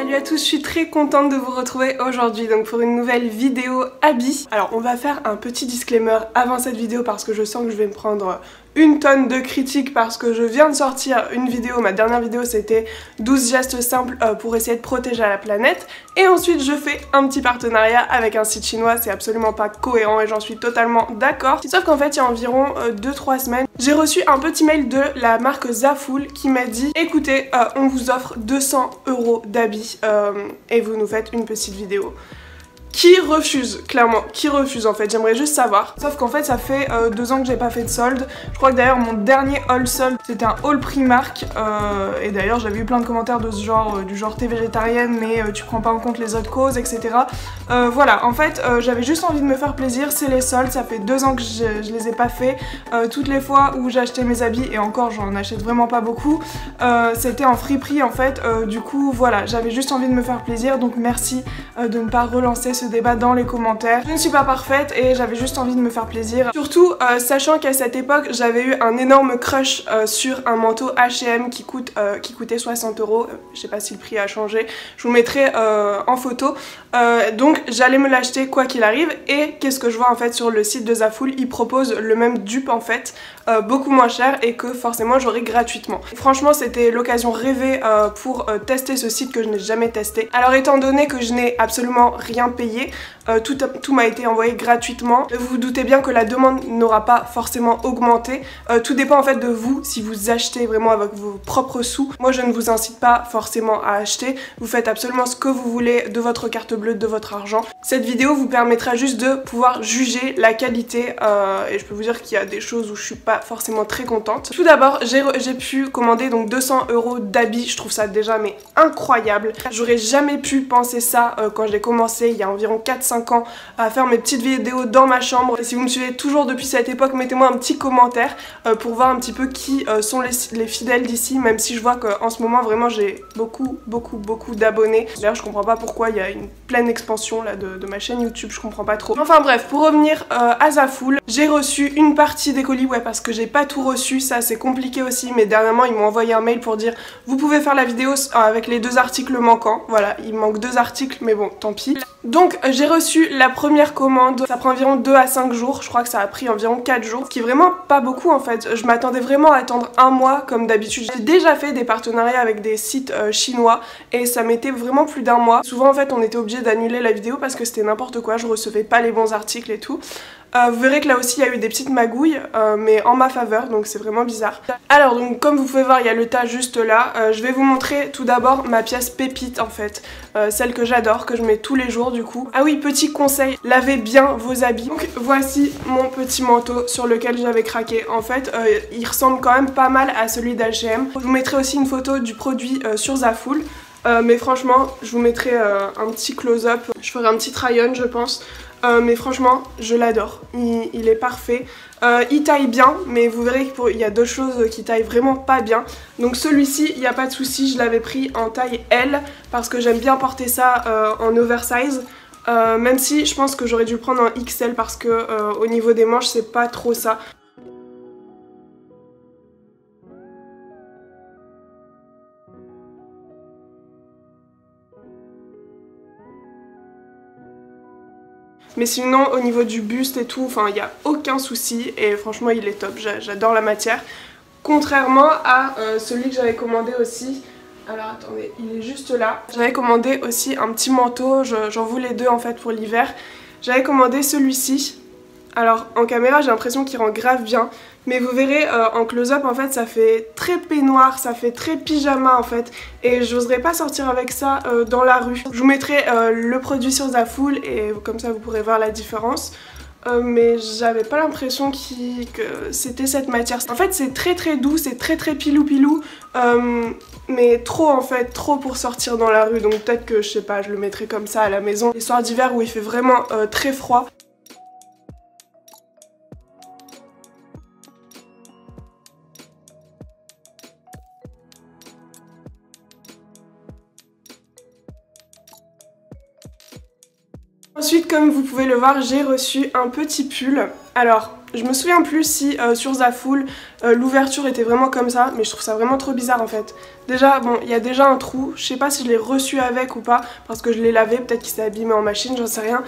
Salut à tous, je suis très contente de vous retrouver aujourd'hui donc pour une nouvelle vidéo habits. Alors on va faire un petit disclaimer avant cette vidéo parce que je sens que je vais me prendre une tonne de critiques parce que je viens de sortir une vidéo, ma dernière vidéo c'était 12 gestes simples pour essayer de protéger la planète et ensuite je fais un petit partenariat avec un site chinois, c'est absolument pas cohérent et j'en suis totalement d'accord. Sauf qu'en fait il y a environ 2-3 semaines, j'ai reçu un petit mail de la marque Zaful qui m'a dit écoutez, on vous offre 200 € d'habits et vous nous faites une petite vidéo. Qui refuse, clairement, qui refuse en fait, j'aimerais juste savoir. Sauf qu'en fait ça fait 2 ans que j'ai pas fait de solde. Je crois que d'ailleurs mon dernier haul solde c'était un haul Primark et d'ailleurs j'avais eu plein de commentaires de ce genre, du genre t'es végétarienne mais tu prends pas en compte les autres causes, etc. Voilà, en fait j'avais juste envie de me faire plaisir, c'est les soldes, ça fait 2 ans que je les ai pas fait. Toutes les fois où j'achetais mes habits, et encore j'en achète vraiment pas beaucoup, c'était en friperie en fait, du coup voilà, j'avais juste envie de me faire plaisir, donc merci de ne pas relancer ce débat dans les commentaires. Je ne suis pas parfaite et j'avais juste envie de me faire plaisir. Surtout sachant qu'à cette époque j'avais eu un énorme crush sur un manteau H&M qui coûtait 60 €. Je sais pas si le prix a changé, je vous le mettrai en photo. Donc j'allais me l'acheter quoi qu'il arrive et qu'est-ce que je vois en fait sur le site de Zaful, ils proposent le même dupe en fait, beaucoup moins cher et que forcément j'aurai gratuitement. Franchement c'était l'occasion rêvée pour tester ce site que je n'ai jamais testé. Alors étant donné que je n'ai absolument rien payé, tout m'a été envoyé gratuitement. Vous vous doutez bien que la demande n'aura pas forcément augmenté. Tout dépend en fait de vous, si vous achetez vraiment avec vos propres sous. Moi je ne vous incite pas forcément à acheter. Vous faites absolument ce que vous voulez de votre carte bleue, de votre argent. Cette vidéo vous permettra juste de pouvoir juger la qualité et je peux vous dire qu'il y a des choses où je suis pas forcément très contente. Tout d'abord j'ai pu commander donc 200 € d'habits. Je trouve ça déjà mais incroyable. J'aurais jamais pu penser ça quand j'ai commencé il y a environ 4-5 ans à faire mes petites vidéos dans ma chambre. Et si vous me suivez toujours depuis cette époque, mettez-moi un petit commentaire pour voir un petit peu qui sont les fidèles d'ici, même si je vois qu'en ce moment vraiment j'ai beaucoup d'abonnés. D'ailleurs je comprends pas pourquoi il y a une pleine expansion là de ma chaîne YouTube, je comprends pas trop. Enfin bref, pour revenir à Zaful, j'ai reçu une partie des colis, ouais parce que j'ai pas tout reçu, ça c'est compliqué aussi, mais dernièrement ils m'ont envoyé un mail pour dire vous pouvez faire la vidéo avec les 2 articles manquants. Voilà, il manque 2 articles mais bon tant pis. Donc j'ai reçu la première commande, ça prend environ 2 à 5 jours, je crois que ça a pris environ 4 jours, ce qui est vraiment pas beaucoup en fait. Je m'attendais vraiment à attendre un mois comme d'habitude. J'ai déjà fait des partenariats avec des sites chinois et ça mettait vraiment plus d'1 mois. Souvent en fait on était obligé d'annuler la vidéo parce que c'était n'importe quoi, je recevais pas les bons articles et tout. Vous verrez que là aussi il y a eu des petites magouilles mais en ma faveur, donc c'est vraiment bizarre. Alors donc comme vous pouvez voir il y a le tas juste là, je vais vous montrer tout d'abord ma pièce pépite en fait, celle que j'adore, que je mets tous les jours du coup. Ah oui, petit conseil, lavez bien vos habits. Donc voici mon petit manteau sur lequel j'avais craqué. En fait il ressemble quand même pas mal à celui d'H&M. Je vous mettrai aussi une photo du produit sur Zaful. Mais franchement je vous mettrai un petit close-up, je ferai un petit try-on je pense. Mais franchement je l'adore, il est parfait, il taille bien mais vous verrez qu'il y a d'autres choses qui taillent vraiment pas bien. Donc celui-ci il n'y a pas de souci, je l'avais pris en taille L parce que j'aime bien porter ça en oversize. Même si je pense que j'aurais dû le prendre en XL parce que au niveau des manches c'est pas trop ça. Mais sinon au niveau du buste et tout, enfin il n'y a aucun souci et franchement il est top, j'adore la matière. Contrairement à celui que j'avais commandé aussi, alors attendez, il est juste là. J'avais commandé aussi un petit manteau, j'en voulais 2 en fait pour l'hiver. J'avais commandé celui-ci. Alors en caméra j'ai l'impression qu'il rend grave bien, mais vous verrez en close-up en fait ça fait très peignoir, ça fait très pyjama en fait, et j'oserais pas sortir avec ça dans la rue. Je vous mettrai le produit sur Zaful et comme ça vous pourrez voir la différence. Mais j'avais pas l'impression que c'était cette matière. En fait c'est très doux, c'est très pilou, mais trop en fait, trop pour sortir dans la rue, donc peut-être que je sais pas, je le mettrai comme ça à la maison. Les soirs d'hiver où il fait vraiment très froid. Ensuite, comme vous pouvez le voir, j'ai reçu un petit pull. Alors, je me souviens plus si sur Zaful l'ouverture était vraiment comme ça, mais je trouve ça vraiment trop bizarre en fait. Déjà, bon, il y a déjà un trou, je sais pas si je l'ai reçu avec ou pas, parce que je l'ai lavé, peut-être qu'il s'est abîmé en machine, j'en sais rien.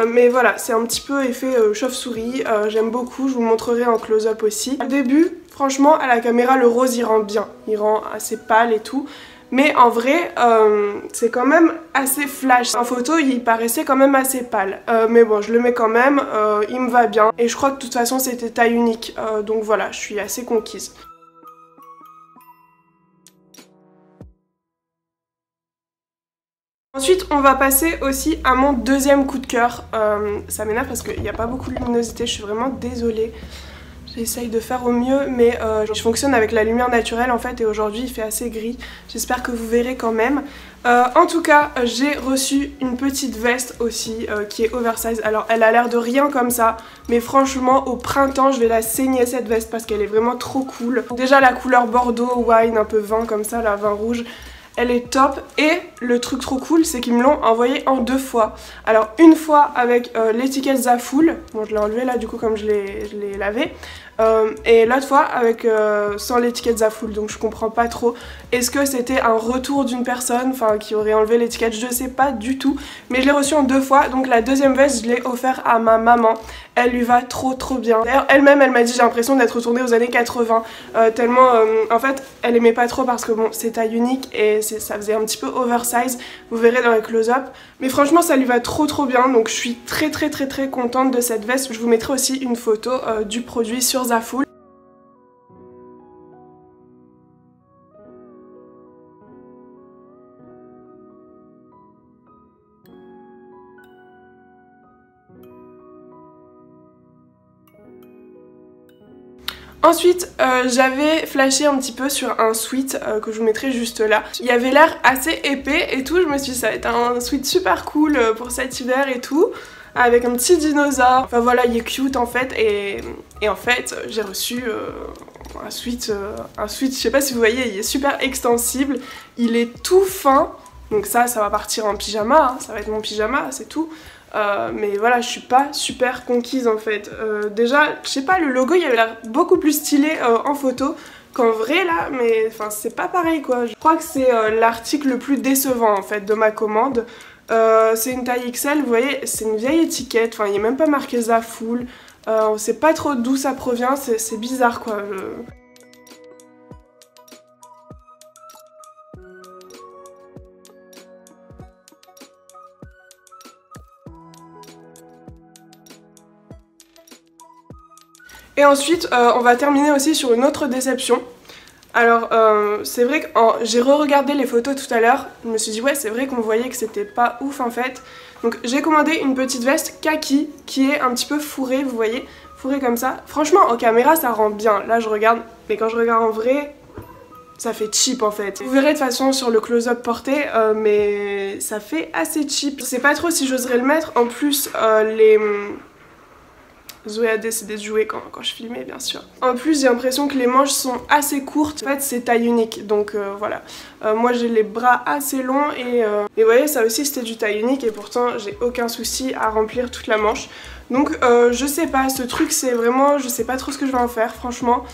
Mais voilà, c'est un petit peu effet chauve-souris, j'aime beaucoup, je vous montrerai en close-up aussi. Au début, franchement, à la caméra, le rose il rend bien, il rend assez pâle et tout. Mais en vrai, c'est quand même assez flash. En photo, il paraissait quand même assez pâle. Mais bon, je le mets quand même, il me va bien. Et je crois que de toute façon, c'était taille unique. Donc voilà, je suis assez conquise. Ensuite, on va passer aussi à mon deuxième coup de cœur. Ça m'énerve parce qu'il n'y a pas beaucoup de luminosité, je suis vraiment désolée. J'essaye de faire au mieux, mais je fonctionne avec la lumière naturelle en fait, et aujourd'hui il fait assez gris. J'espère que vous verrez quand même. En tout cas, j'ai reçu une petite veste aussi qui est oversize. Alors elle a l'air de rien comme ça, mais franchement au printemps je vais la saigner cette veste parce qu'elle est vraiment trop cool. Déjà la couleur bordeaux, wine, un peu vin comme ça, la vin rouge. Elle est top, et le truc trop cool c'est qu'ils me l'ont envoyé en 2 fois. Alors une fois avec l'étiquette Zaful, bon je l'ai enlevé là du coup comme je l'ai lavé, et l'autre fois avec sans l'étiquette Zaful, donc je comprends pas trop. Est-ce que c'était un retour d'une personne, enfin qui aurait enlevé l'étiquette, je sais pas du tout, mais je l'ai reçu en 2 fois, donc la deuxième veste je l'ai offert à ma maman. Elle lui va trop bien. D'ailleurs elle-même elle m'a dit j'ai l'impression d'être retournée aux années 80, tellement en fait elle aimait pas trop parce que bon c'est taille unique et ça faisait un petit peu oversize, vous verrez dans les close-up, mais franchement ça lui va trop bien, donc je suis très contente de cette veste. Je vous mettrai aussi une photo du produit sur Zaful. Ensuite, j'avais flashé un petit peu sur un sweat que je vous mettrai juste là. Il avait l'air assez épais et tout, je me suis dit ça va être un sweat super cool pour cet hiver et tout, avec un petit dinosaure. Enfin voilà, il est cute en fait, et en fait j'ai reçu un sweat, je sais pas si vous voyez, il est super extensible, il est tout fin, donc ça va partir en pyjama, hein, ça va être mon pyjama, c'est tout. Mais voilà, je suis pas super conquise en fait. Déjà, je sais pas, le logo il avait l'air beaucoup plus stylé en photo qu'en vrai là, mais enfin c'est pas pareil quoi. Je crois que c'est l'article le plus décevant en fait de ma commande. C'est une taille XL, vous voyez, c'est une vieille étiquette, enfin il est même pas marqué Zaful. On sait pas trop d'où ça provient, c'est bizarre quoi. Et ensuite, on va terminer aussi sur une autre déception. Alors, c'est vrai que j'ai re-regardé les photos tout à l'heure, je me suis dit ouais, c'est vrai qu'on voyait que c'était pas ouf en fait. Donc j'ai commandé une petite veste kaki qui est un petit peu fourrée, vous voyez, fourrée comme ça. Franchement, en caméra ça rend bien, là je regarde, mais quand je regarde en vrai, ça fait cheap en fait. Vous verrez de toute façon sur le close-up porté, mais ça fait assez cheap. Je sais pas trop si j'oserais le mettre, en plus les... Zoé a décidé de jouer quand je filmais bien sûr. En plus j'ai l'impression que les manches sont assez courtes. En fait c'est taille unique, donc voilà. Moi j'ai les bras assez longs et vous voyez ça aussi c'était du taille unique et pourtant j'ai aucun souci à remplir toute la manche. Donc je sais pas, ce truc c'est vraiment, je sais pas trop ce que je vais en faire franchement.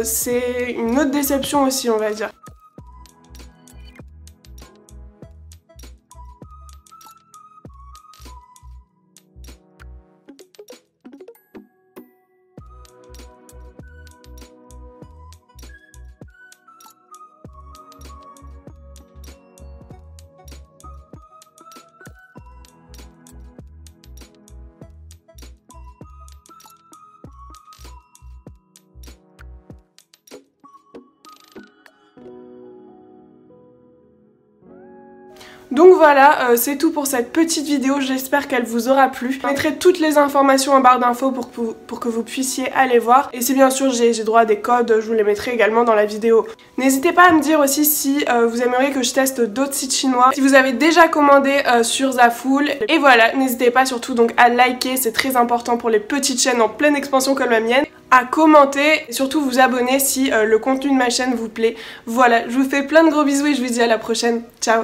C'est une autre déception aussi on va dire. Donc voilà, c'est tout pour cette petite vidéo, j'espère qu'elle vous aura plu. Je mettrai toutes les informations en barre d'infos pour que vous puissiez aller voir. Et si bien sûr j'ai droit à des codes, je vous les mettrai également dans la vidéo. N'hésitez pas à me dire aussi si vous aimeriez que je teste d'autres sites chinois, si vous avez déjà commandé sur Zaful. Et voilà, n'hésitez pas surtout donc à liker, c'est très important pour les petites chaînes en pleine expansion comme la mienne. À commenter et surtout vous abonner si le contenu de ma chaîne vous plaît. Voilà, je vous fais plein de gros bisous et je vous dis à la prochaine. Ciao!